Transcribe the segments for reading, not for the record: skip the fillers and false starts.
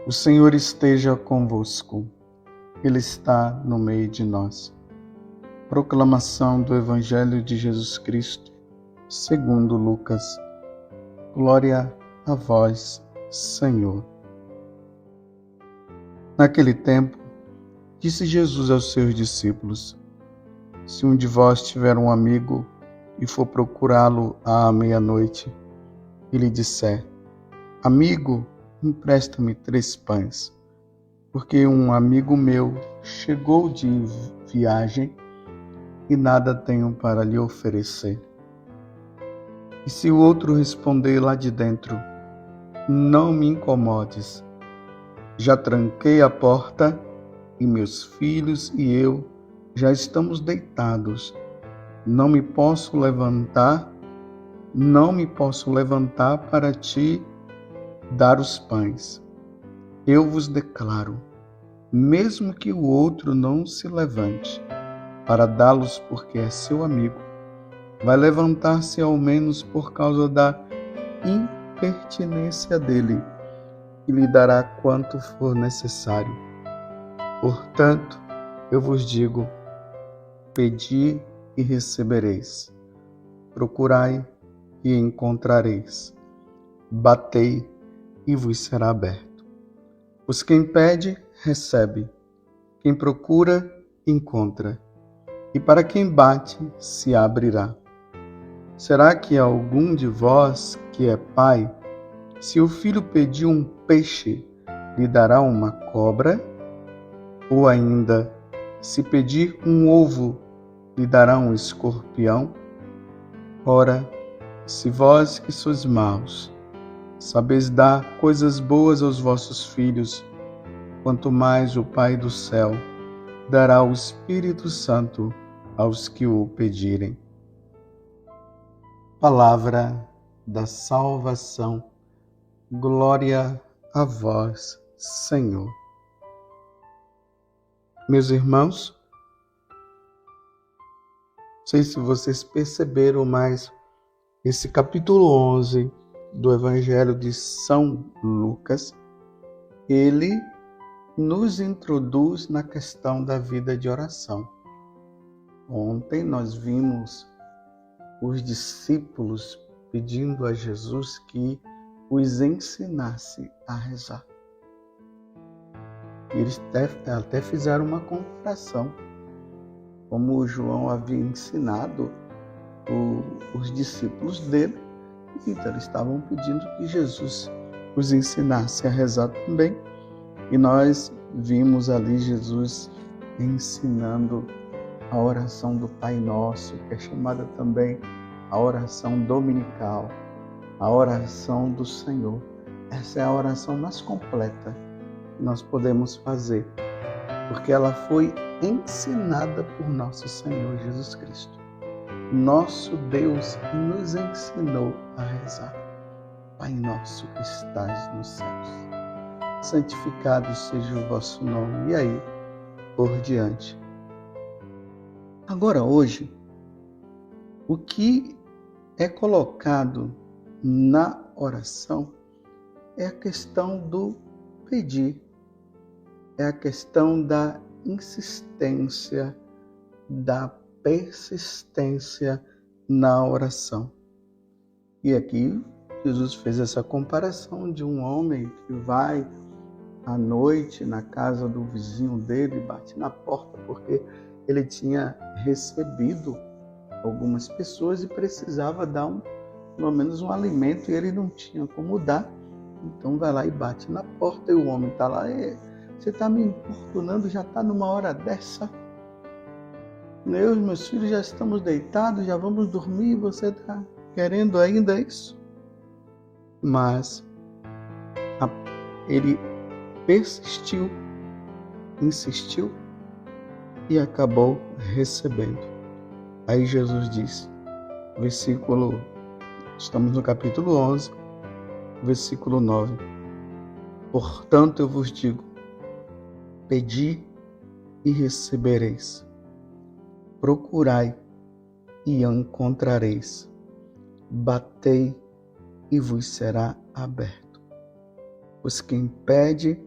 O Senhor esteja convosco, Ele está no meio de nós. Proclamação do Evangelho de Jesus Cristo, segundo Lucas. Glória a vós, Senhor. Naquele tempo, disse Jesus aos seus discípulos: Se um de vós tiver um amigo e for procurá-lo à meia-noite, e lhe disser: Amigo, empresta-me 3 pães, porque um amigo meu chegou de viagem e nada tenho para lhe oferecer. E se o outro responder lá de dentro: Não me incomodes, já tranquei a porta e meus filhos e eu já estamos deitados, não me posso levantar para te dar os pães. Eu vos declaro, mesmo que o outro não se levante para dá-los porque é seu amigo, vai levantar-se ao menos por causa da impertinência dele e lhe dará quanto for necessário. Portanto, eu vos digo: pedi e recebereis, procurai e encontrareis, batei e vos será aberto. Pois quem pede, recebe, quem procura, encontra, e para quem bate, se abrirá. Será que algum de vós que é pai, se o filho pedir um peixe, lhe dará uma cobra? Ou ainda, se pedir um ovo, lhe dará um escorpião? Ora, se vós que sois maus, sabeis dar coisas boas aos vossos filhos, quanto mais o Pai do céu dará o Espírito Santo aos que o pedirem. Palavra da salvação. Glória a vós, Senhor. Meus irmãos, não sei se vocês perceberam, mas esse capítulo 11 do Evangelho de São Lucas, ele nos introduz na questão da vida de oração. Ontem nós vimos os discípulos pedindo a Jesus que os ensinasse a rezar. Eles até fizeram uma comparação, como João havia ensinado os discípulos dele, então eles estavam pedindo que Jesus os ensinasse a rezar também. E nós vimos ali Jesus ensinando a oração do Pai Nosso, que é chamada também a oração dominical, a oração do Senhor. Essa é a oração mais completa que nós podemos fazer, porque ela foi ensinada por nosso Senhor Jesus Cristo. Nosso Deus nos ensinou a rezar. Pai nosso que estás nos céus, santificado seja o vosso nome. E aí, por diante. Agora, hoje, o que é colocado na oração é a questão do pedir, é a questão da insistência, da persistência na oração. E aqui Jesus fez essa comparação de um homem que vai à noite na casa do vizinho dele, bate na porta porque ele tinha recebido algumas pessoas e precisava dar pelo menos um alimento, e ele não tinha como dar. Então vai lá e bate na porta, e o homem está lá: você está me importunando, já está numa hora dessa? Eu e meus filhos já estamos deitados, já vamos dormir, e você está querendo ainda isso? Mas ele persistiu, insistiu e acabou recebendo. Aí Jesus diz, estamos no capítulo 11, versículo 9. Portanto, eu vos digo, pedi e recebereis, procurai e encontrareis, batei e vos será aberto. Pois quem pede,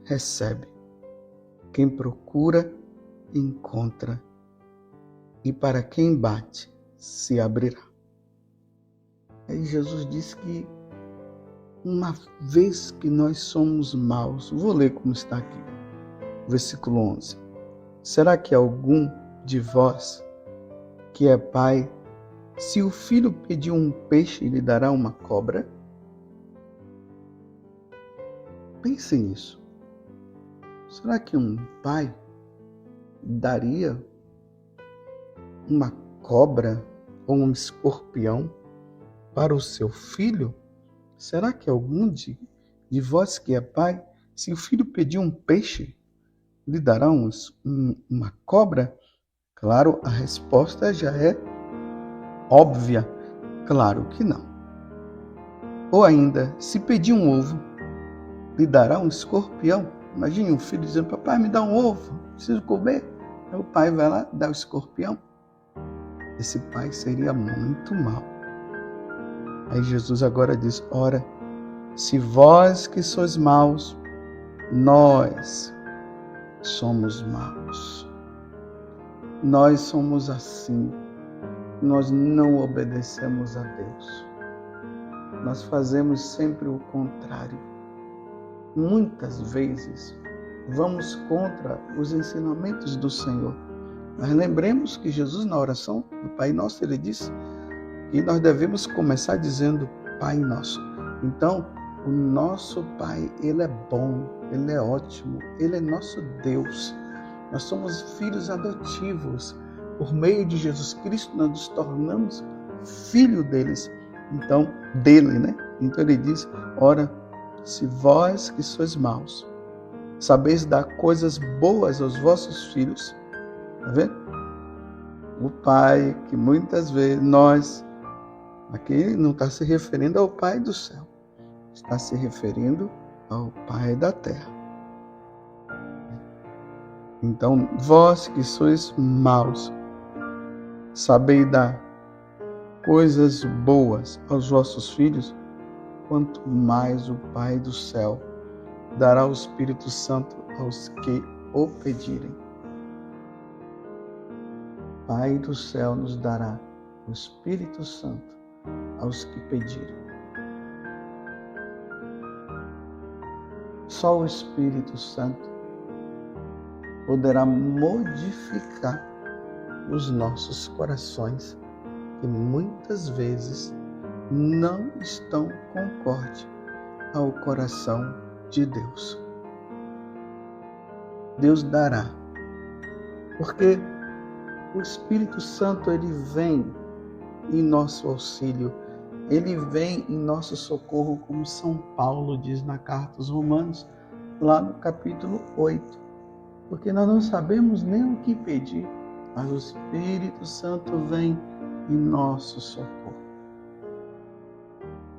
recebe. Quem procura, encontra. E para quem bate, se abrirá. Aí Jesus diz que uma vez que nós somos maus, vou ler como está aqui, versículo 11. Será que algum de vós que é pai, se o filho pedir um peixe, lhe dará uma cobra? Pense nisso. Será que um pai daria uma cobra ou um escorpião para o seu filho? Será que algum de vós que é pai, se o filho pedir um peixe, lhe dará uma cobra? Claro, a resposta já é óbvia. Claro que não. Ou ainda, se pedir um ovo, lhe dará um escorpião? Imagine um filho dizendo: papai, me dá um ovo, preciso comer. Aí o pai vai lá, dá o escorpião. Esse pai seria muito mau. Aí Jesus agora diz: ora, se vós que sois maus, nós somos maus. Nós somos assim. Nós não obedecemos a Deus. Nós fazemos sempre o contrário. Muitas vezes vamos contra os ensinamentos do Senhor. Mas lembremos que Jesus, na oração do Pai Nosso, ele disse que nós devemos começar dizendo Pai Nosso. Então, o nosso Pai, ele é bom, ele é ótimo, ele é nosso Deus. Nós somos filhos adotivos. Por meio de Jesus Cristo, nós nos tornamos filho deles. Então, dele, né? Então ele diz: ora, se vós que sois maus, sabeis dar coisas boas aos vossos filhos, tá vendo? O Pai, que muitas vezes nós, aqui não está se referindo ao Pai do céu, está se referindo ao Pai da terra. Então, vós que sois maus, sabeis dar coisas boas aos vossos filhos, quanto mais o Pai do céu dará o Espírito Santo aos que o pedirem. O Pai do céu nos dará o Espírito Santo aos que pedirem. Só o Espírito Santo poderá modificar os nossos corações, que muitas vezes não estão concorde ao coração de Deus. Deus dará, porque o Espírito Santo, ele vem em nosso auxílio, ele vem em nosso socorro, como São Paulo diz na carta aos Romanos, lá no capítulo 8, porque nós não sabemos nem o que pedir, mas o Espírito Santo vem em nosso socorro,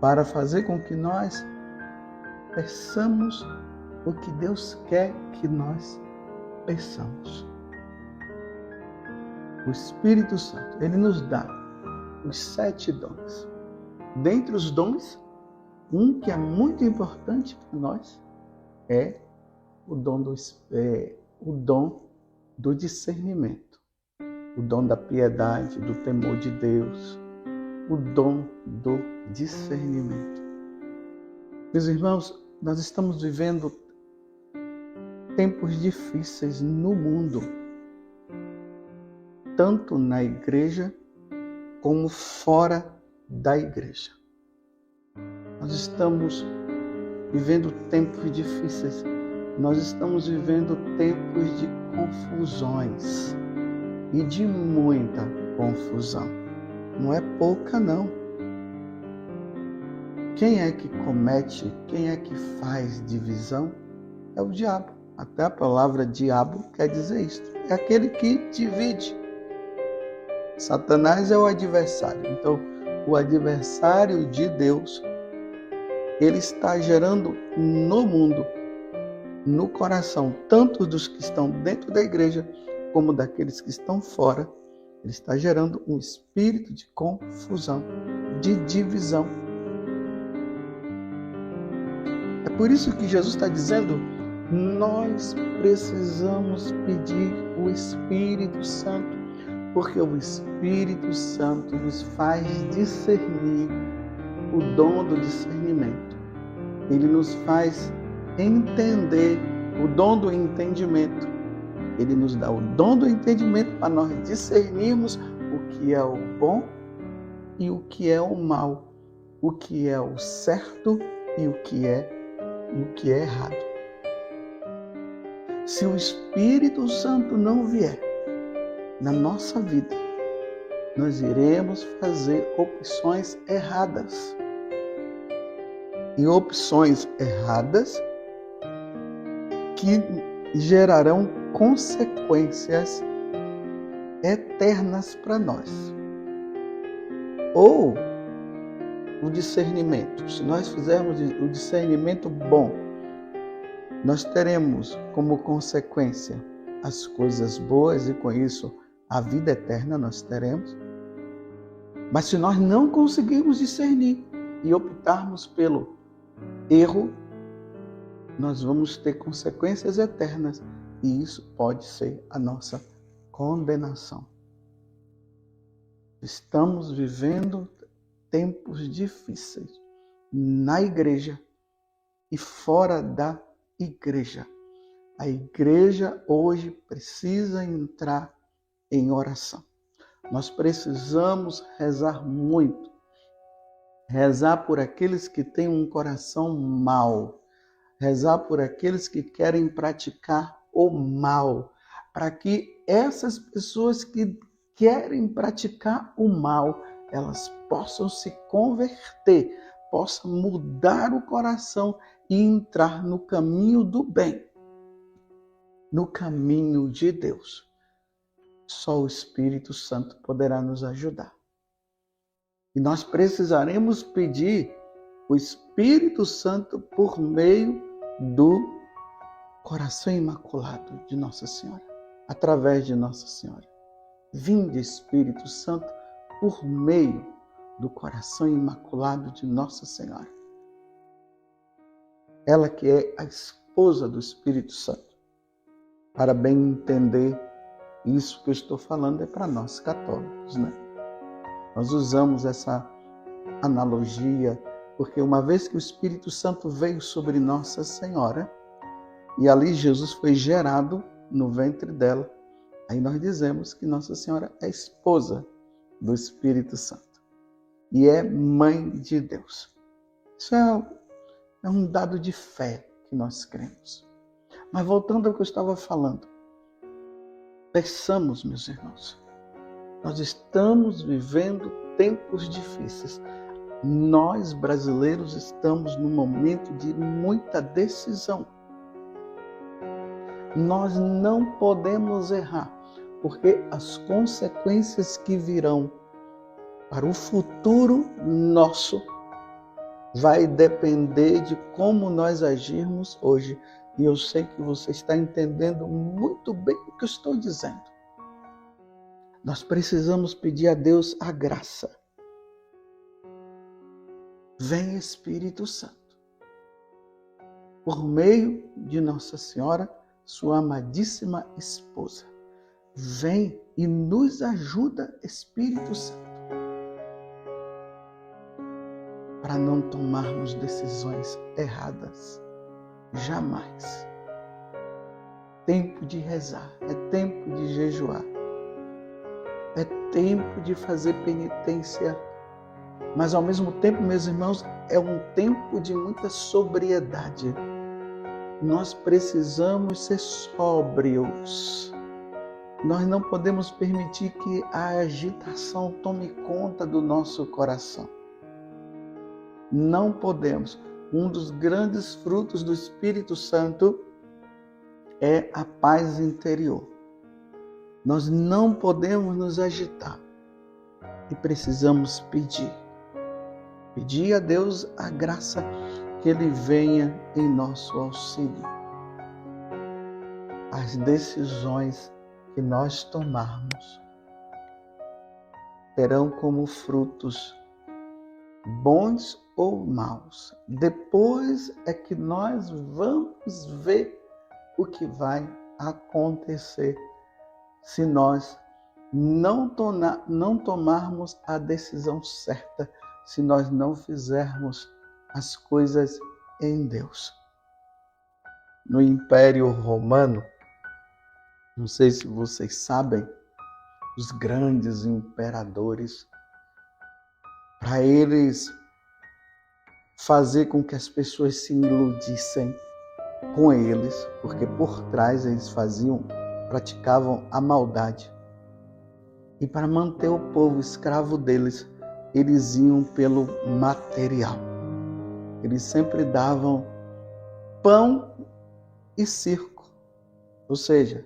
para fazer com que nós peçamos o que Deus quer que nós peçamos. O Espírito Santo, ele nos dá os 7 dons. Dentre os dons, um que é muito importante para nós é o dom do discernimento. O dom da piedade, do temor de Deus, o dom do discernimento. Meus irmãos, nós estamos vivendo tempos difíceis no mundo, tanto na igreja como fora da igreja. Nós estamos vivendo tempos difíceis, nós estamos vivendo tempos de confusões. E de muita confusão. Não é pouca, não. Quem é que comete, quem é que faz divisão? É o diabo. Até a palavra diabo quer dizer isso. É aquele que divide. Satanás é o adversário. Então, o adversário de Deus, ele está gerando no mundo, no coração, tanto dos que estão dentro da igreja, como daqueles que estão fora, ele está gerando um espírito de confusão, de divisão. É por isso que Jesus está dizendo Nós precisamos pedir o Espírito Santo, porque o Espírito Santo nos faz discernir o dom do discernimento. Ele nos faz entender o dom do entendimento. Ele nos dá o dom do entendimento para nós discernirmos o que é o bom e o que é o mal, o que é o certo e o que é errado. Se o Espírito Santo não vier na nossa vida, nós iremos fazer opções erradas. E opções erradas que gerarão consequências eternas para nós. Ou o discernimento. Se nós fizermos o discernimento bom, nós teremos como consequência as coisas boas e com isso a vida eterna nós teremos. Mas se nós não conseguirmos discernir e optarmos pelo erro, nós vamos ter consequências eternas e isso pode ser a nossa condenação. Estamos vivendo tempos difíceis na igreja e fora da igreja. A igreja hoje precisa entrar em oração. Nós precisamos rezar muito. Rezar por aqueles que têm um coração mau. Rezar por aqueles que querem praticar o mal. Para que essas pessoas que querem praticar o mal, elas possam se converter, possam mudar o coração e entrar no caminho do bem, no caminho de Deus. Só o Espírito Santo poderá nos ajudar. E nós precisaremos pedir o Espírito Santo por meio do coração imaculado de Nossa Senhora, através de Nossa Senhora. Vinde, Espírito Santo, por meio do coração imaculado de Nossa Senhora. Ela que é a esposa do Espírito Santo. Para bem entender isso que eu estou falando é para nós católicos, né? Nós usamos essa analogia porque uma vez que o Espírito Santo veio sobre Nossa Senhora e ali Jesus foi gerado no ventre dela, aí nós dizemos que Nossa Senhora é esposa do Espírito Santo e é mãe de Deus. Isso é um dado de fé que nós cremos. Mas voltando ao que eu estava falando, peçamos, meus irmãos, nós estamos vivendo tempos difíceis. Nós, brasileiros, estamos num momento de muita decisão. Nós não podemos errar, porque as consequências que virão para o futuro nosso vai depender de como nós agirmos hoje. E eu sei que você está entendendo muito bem o que eu estou dizendo. Nós precisamos pedir a Deus a graça. Vem Espírito Santo, por meio de Nossa Senhora, sua amadíssima esposa. Vem e nos ajuda, Espírito Santo, para não tomarmos decisões erradas. Jamais. Tempo de rezar, é tempo de jejuar, é tempo de fazer penitência, mas ao mesmo tempo, meus irmãos, é um tempo de muita sobriedade. Nós precisamos ser sóbrios. Nós não podemos permitir que a agitação tome conta do nosso coração. Não podemos. Um dos grandes frutos do Espírito Santo é a paz interior. Nós não podemos nos agitar e precisamos pedir. Pedir a Deus a graça que Ele venha em nosso auxílio. As decisões que nós tomarmos terão como frutos bons ou maus. Depois é que nós vamos ver o que vai acontecer se nós não tomarmos a decisão certa, se nós não fizermos as coisas em Deus. No Império Romano, não sei se vocês sabem, os grandes imperadores, para eles fazer com que as pessoas se iludissem com eles, porque por trás eles praticavam a maldade. E para manter o povo escravo deles, eles iam pelo material. Eles sempre davam pão e circo. Ou seja,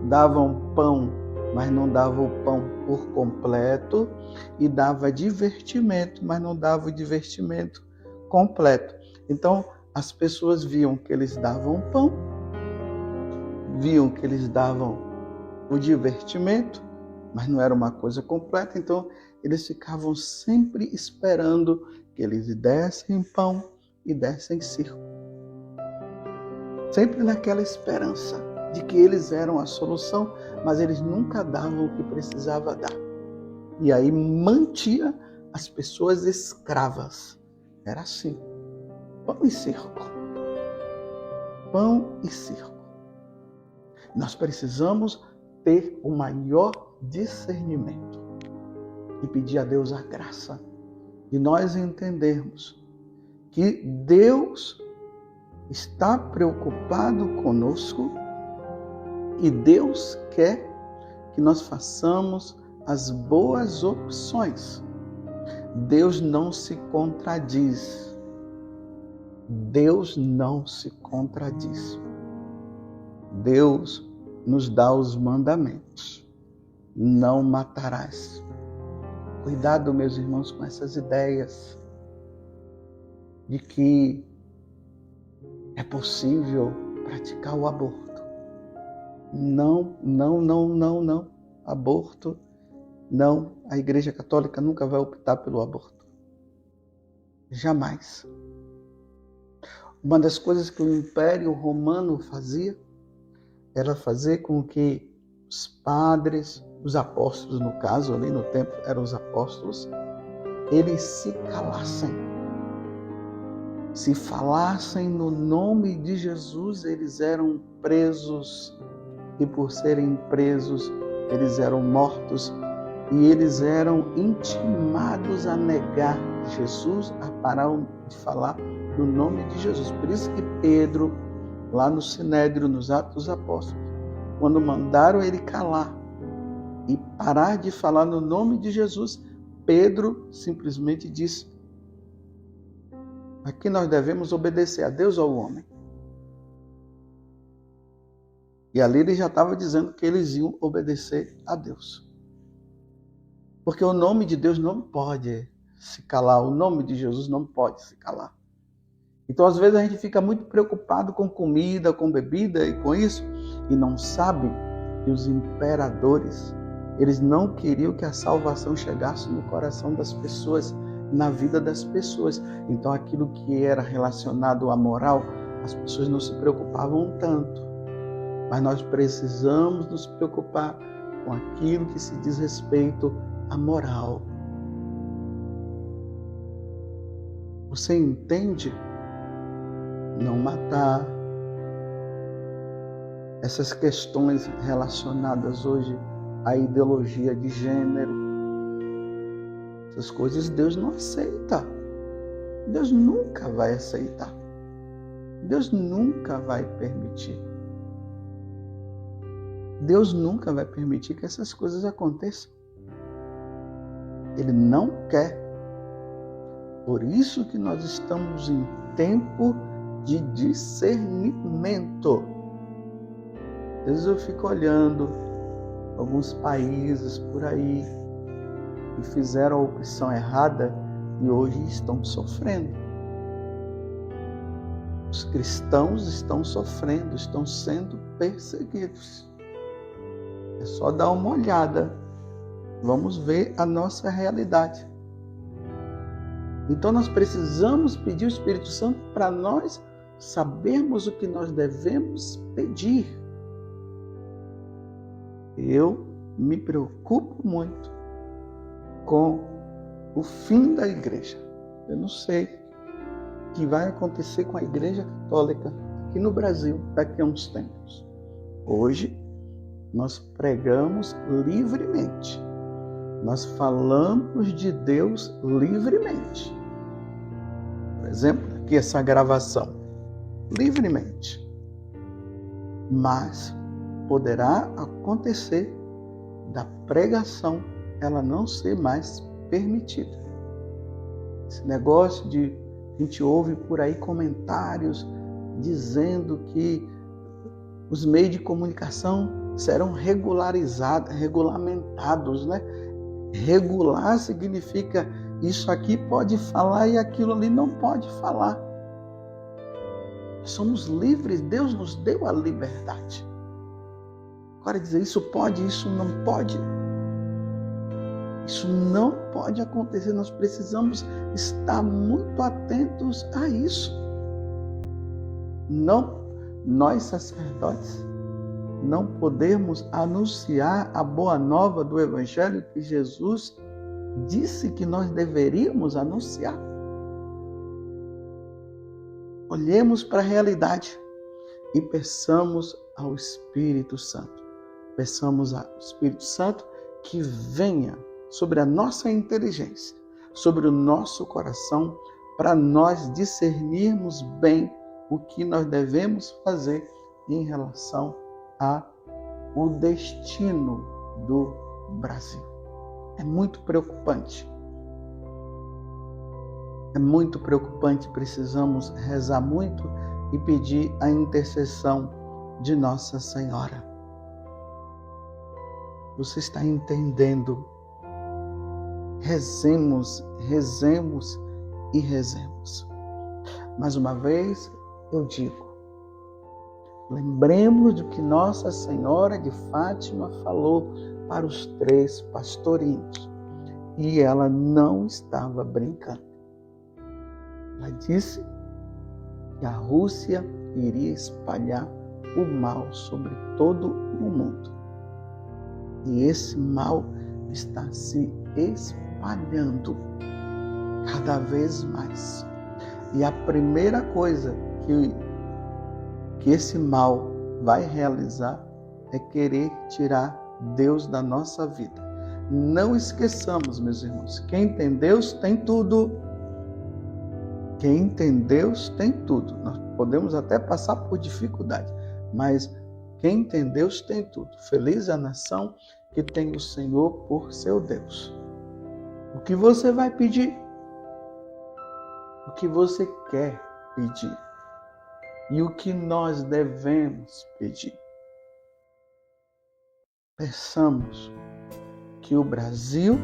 davam pão, mas não davam o pão por completo, e dava divertimento, mas não dava o divertimento completo. Então, as pessoas viam que eles davam pão, viam que eles davam o divertimento, mas não era uma coisa completa, então eles ficavam sempre esperando que eles dessem pão e dessem circo. Sempre naquela esperança de que eles eram a solução, mas eles nunca davam o que precisava dar. E aí mantia as pessoas escravas. Era assim, pão e circo. Pão e circo. Nós precisamos ter o maior discernimento e pedir a Deus a graça de nós entendermos que Deus está preocupado conosco e Deus quer que nós façamos as boas opções. Deus não se contradiz. Deus não se contradiz. Deus nos dá os mandamentos. Não matarás. Cuidado, meus irmãos, com essas ideias de que é possível praticar o aborto. Não. Aborto, não. A Igreja Católica nunca vai optar pelo aborto. Jamais. Uma das coisas que o Império Romano fazia era fazer com que os padres, os apóstolos, no caso, ali no tempo eram os apóstolos, eles se calassem. Se falassem no nome de Jesus, eles eram presos, e por serem presos, eles eram mortos, e eles eram intimados a negar Jesus, a parar de falar no nome de Jesus. Por isso que Pedro, lá no Sinédrio, nos Atos dos Apóstolos, quando mandaram ele calar e parar de falar no nome de Jesus, Pedro simplesmente disse: aqui nós devemos obedecer a Deus ou ao homem? E ali ele já estava dizendo que eles iam obedecer a Deus. Porque o nome de Deus não pode se calar, o nome de Jesus não pode se calar. Então, às vezes, a gente fica muito preocupado com comida, com bebida e com isso, e não sabe que os imperadores, eles não queriam que a salvação chegasse no coração das pessoas, na vida das pessoas. Então, aquilo que era relacionado à moral, as pessoas não se preocupavam tanto. Mas nós precisamos nos preocupar com aquilo que se diz respeito à moral. Você entende? Não matar. Essas questões relacionadas hoje à ideologia de gênero. Essas coisas Deus não aceita. Deus nunca vai aceitar. Deus nunca vai permitir. Deus nunca vai permitir que essas coisas aconteçam. Ele não quer. Por isso que nós estamos em tempo de discernimento. Às vezes eu fico olhando alguns países por aí que fizeram a opção errada e hoje estão sofrendo. Os cristãos estão sofrendo, estão sendo perseguidos. É só dar uma olhada. Vamos ver a nossa realidade. Então nós precisamos pedir o Espírito Santo para nós sabermos o que nós devemos pedir. Eu me preocupo muito com o fim da igreja. Eu não sei o que vai acontecer com a Igreja Católica aqui no Brasil daqui a uns tempos. Hoje, nós pregamos livremente. Nós falamos de Deus livremente. Por exemplo, aqui essa gravação. Livremente. Mas poderá acontecer da pregação ela não ser mais permitida. Esse negócio de a gente ouve por aí comentários dizendo que os meios de comunicação serão regulamentados, né? Regular significa isso aqui pode falar e aquilo ali não pode falar. Somos livres, Deus nos deu a liberdade. Agora dizer isso pode, isso não pode. Isso não pode acontecer, nós precisamos estar muito atentos a isso. Não, nós sacerdotes, não podemos anunciar a boa nova do Evangelho que Jesus disse que nós deveríamos anunciar. Olhemos para a realidade e peçamos ao Espírito Santo. Peçamos ao Espírito Santo que venha sobre a nossa inteligência, sobre o nosso coração, para nós discernirmos bem o que nós devemos fazer em relação ao destino do Brasil. É muito preocupante. É muito preocupante, precisamos rezar muito e pedir a intercessão de Nossa Senhora. Você está entendendo? Rezemos, rezemos e rezemos. Mais uma vez eu digo, lembremos do que Nossa Senhora de Fátima falou para os 3 pastorinhos. E ela não estava brincando. Ela disse que a Rússia iria espalhar o mal sobre todo o mundo. E esse mal está se espalhando cada vez mais. E a primeira coisa que esse mal vai realizar é querer tirar Deus da nossa vida. Não esqueçamos, meus irmãos, quem tem Deus tem tudo. Quem tem Deus tem tudo. Nós podemos até passar por dificuldade, mas quem tem Deus tem tudo. Feliz a nação que tem o Senhor por seu Deus. O que você vai pedir? O que você quer pedir? E o que nós devemos pedir? Peçamos que o Brasil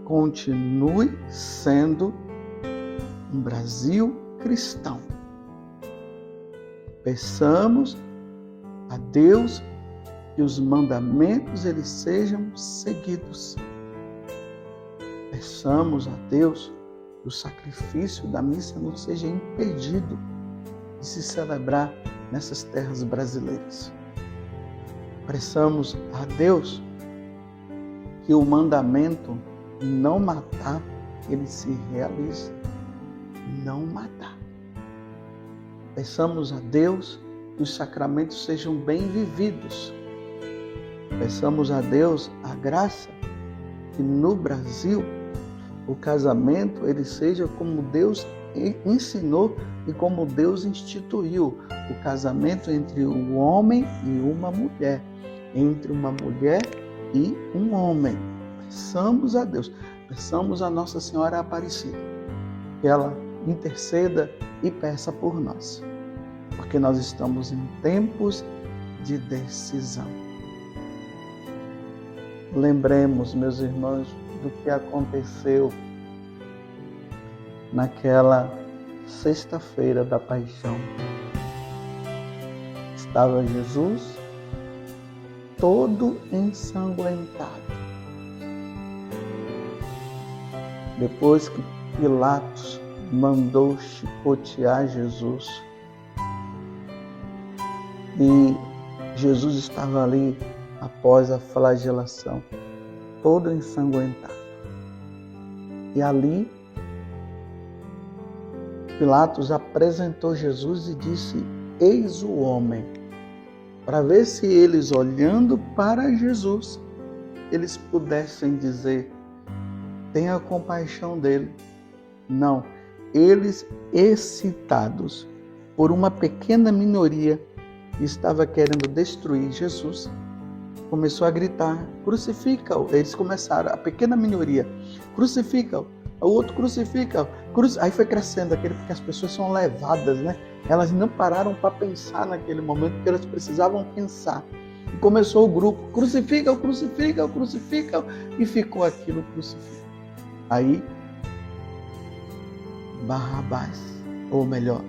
continue sendo um Brasil cristão. Peçamos a Deus que os mandamentos eles sejam seguidos. Peçamos a Deus que o sacrifício da missa não seja impedido de se celebrar nessas terras brasileiras. Peçamos a Deus que o mandamento não matar, ele se realize. Não matar. Peçamos a Deus que os sacramentos sejam bem vividos. Peçamos a Deus a graça que no Brasil o casamento ele seja como Deus ensinou e como Deus instituiu. O casamento entre um homem e uma mulher. Entre uma mulher e um homem. Peçamos a Deus. Peçamos a Nossa Senhora Aparecida. Que ela interceda e peça por nós. Porque nós estamos em tempos de decisão. Lembremos, meus irmãos, do que aconteceu naquela sexta-feira da Paixão. Estava Jesus todo ensanguentado. Depois que Pilatos mandou chicotear Jesus, E Jesus estava ali após a flagelação, todo ensanguentado. E ali, Pilatos apresentou Jesus e disse: eis o homem, para ver se eles, olhando para Jesus, eles pudessem dizer: tenha compaixão dele. Não, eles, excitados por uma pequena minoria que estava querendo destruir Jesus, começou a gritar: crucifica-o. Eles começaram, a pequena minoria: crucifica-o. O outro: crucifica-o. Aí foi crescendo aquele, porque as pessoas são levadas, né? Elas não pararam para pensar naquele momento, porque elas precisavam pensar. E começou o grupo: crucifica-o, crucifica-o, crucifica-o. E ficou aquilo: crucifica. Aí, Barrabás, ou melhor,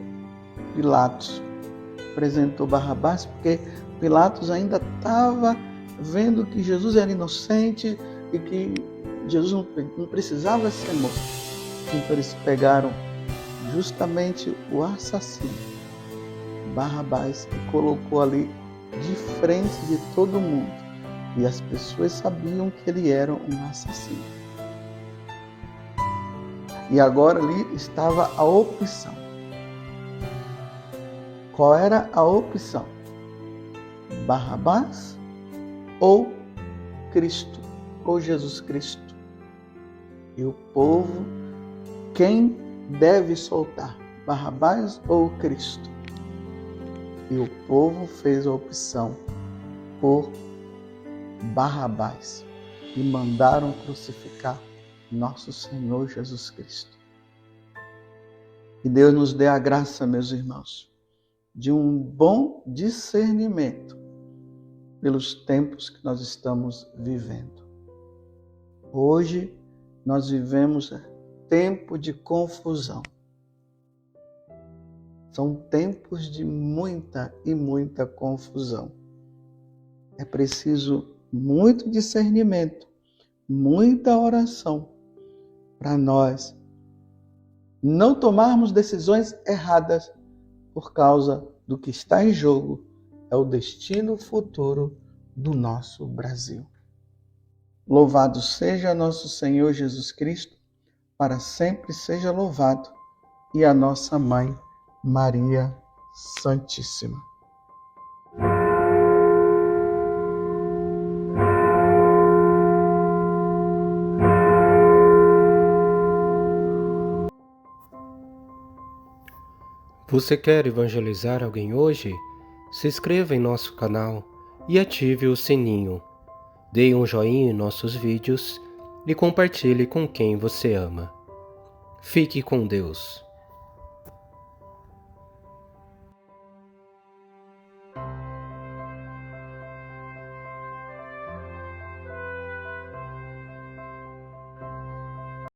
Pilatos, apresentou Barrabás, porque Pilatos ainda estava vendo que Jesus era inocente e que Jesus não precisava ser morto. Então eles pegaram justamente o assassino, Barrabás, e colocou ali de frente de todo mundo. E as pessoas sabiam que ele era um assassino. E agora ali estava a opção. Qual era a opção? Barrabás ou Cristo, ou Jesus Cristo? E o povo, quem deve soltar? Barrabás ou Cristo? E o povo fez a opção por Barrabás e mandaram crucificar nosso Senhor Jesus Cristo. Que Deus nos dê a graça, meus irmãos, de um bom discernimento pelos tempos que nós estamos vivendo. Hoje nós vivemos tempo de confusão. São tempos de muita e muita confusão. É preciso muito discernimento, muita oração para nós não tomarmos decisões erradas por causa do que está em jogo, é o destino futuro do nosso Brasil. Louvado seja nosso Senhor Jesus Cristo, para sempre seja louvado, e a nossa Mãe Maria Santíssima. Você quer evangelizar alguém hoje? Se inscreva em nosso canal e ative o sininho. Dê um joinha em nossos vídeos e compartilhe com quem você ama. Fique com Deus.